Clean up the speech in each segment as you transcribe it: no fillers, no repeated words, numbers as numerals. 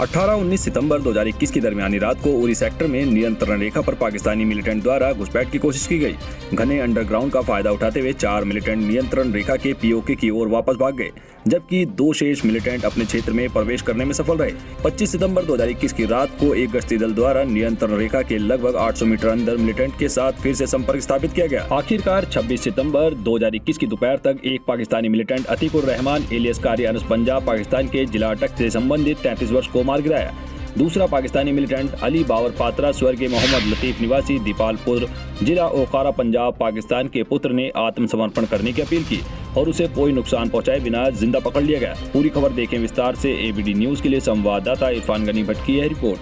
18-19 सितंबर 2021 की दरमियानी रात को उरी सेक्टर में नियंत्रण रेखा पर पाकिस्तानी मिलिटेंट द्वारा घुसपैठ की कोशिश की गई। घने अंडरग्राउंड का फायदा उठाते हुए 4 मिलिटेंट नियंत्रण रेखा के पीओके की ओर वापस भाग गए, जबकि 2 शेष मिलिटेंट अपने क्षेत्र में प्रवेश करने में सफल रहे। 25 सितंबर 2021 की रात को एक गश्ती दल द्वारा नियंत्रण रेखा के लगभग 800 मीटर अंदर मिलिटेंट के साथ फिर से संपर्क स्थापित किया गया। आखिरकार 26 सितंबर 2021 की दोपहर तक एक पाकिस्तानी मिलिटेंट अतीकुर रहमान एलियस कारी अनस पंजाब पाकिस्तान के जिला अटक से संबंधित 33 वर्ष को मार गिराया। दूसरा पाकिस्तानी मिलिटेंट अली बावर पात्रा स्वर्गीय मोहम्मद लतीफ निवासी दीपालपुर जिला ओकारा पंजाब पाकिस्तान के पुत्र ने आत्मसमर्पण करने की अपील की और उसे कोई नुकसान पहुंचाए बिना जिंदा पकड़ लिया गया। पूरी खबर देखें विस्तार से। एबीडी न्यूज के लिए संवाददाता इरफान गनी भट्ट की है report.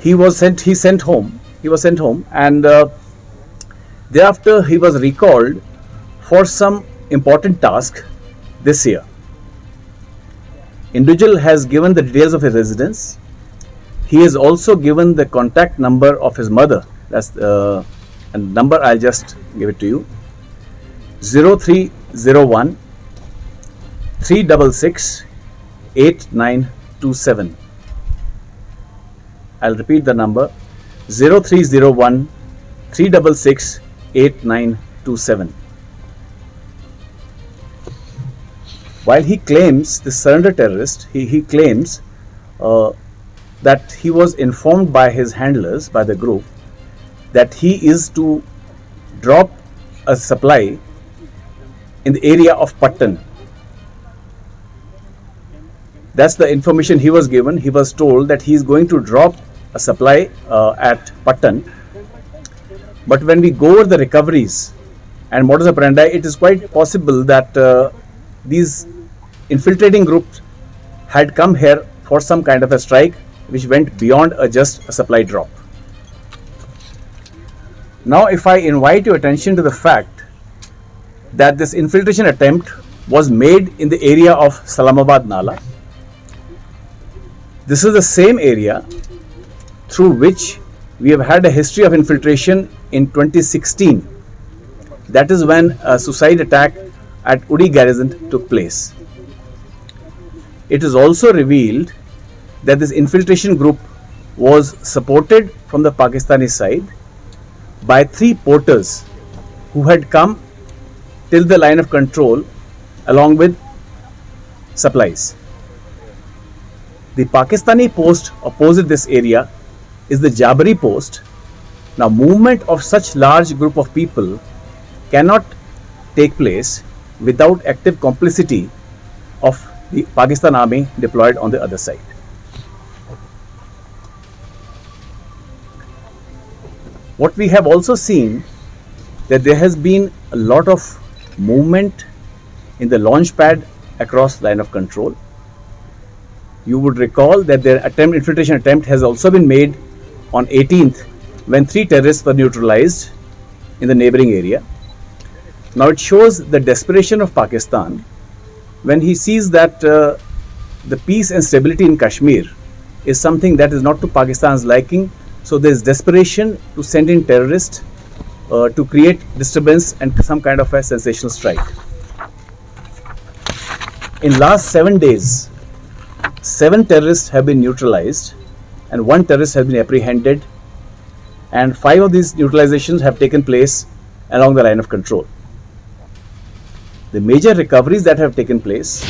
He was sent home and thereafter he was recalled for some important task this year. Individual has given the details of his residence. He has also given the contact number of his mother. That's a number. I'll just give it to you: 0301 366 8927. I'll repeat the number: 0301 366 8927. While he claims the surrender terrorist, he claims that he was informed by his handlers, by the group, that he is to drop a supply in the area of Pattan. That's the information he was given. He was told that he is going to drop a supply at Pattan. But when we go over the recoveries and modus operandi, it is quite possible that these infiltrating groups had come here for some kind of a strike which went beyond just a supply drop. Now, if I invite your attention to the fact that this infiltration attempt was made in the area of Salamabad Nala, this is the same area through which we have had a history of infiltration in 2016. That is when a suicide attack at Uri garrison took place. It is also revealed that this infiltration group was supported from the Pakistani side by 3 porters who had come till the line of control along with supplies. The Pakistani post opposite this area is the Jabari post. Now, movement of such large group of people cannot take place without active complicity of the Pakistan army deployed on the other side. What we have also seen that there has been a lot of movement in the launch pad across line of control. You would recall that their infiltration attempt has also been made on 18th when 3 terrorists were neutralized in the neighboring area. Now it shows the desperation of Pakistan when he sees that the peace and stability in Kashmir is something that is not to Pakistan's liking. So there is desperation to send in terrorists to create disturbance and some kind of a sensational strike. In last 7 days, 7 terrorists have been neutralized and 1 terrorist has been apprehended, and 5 of these neutralizations have taken place along the line of control. The major recoveries that have taken place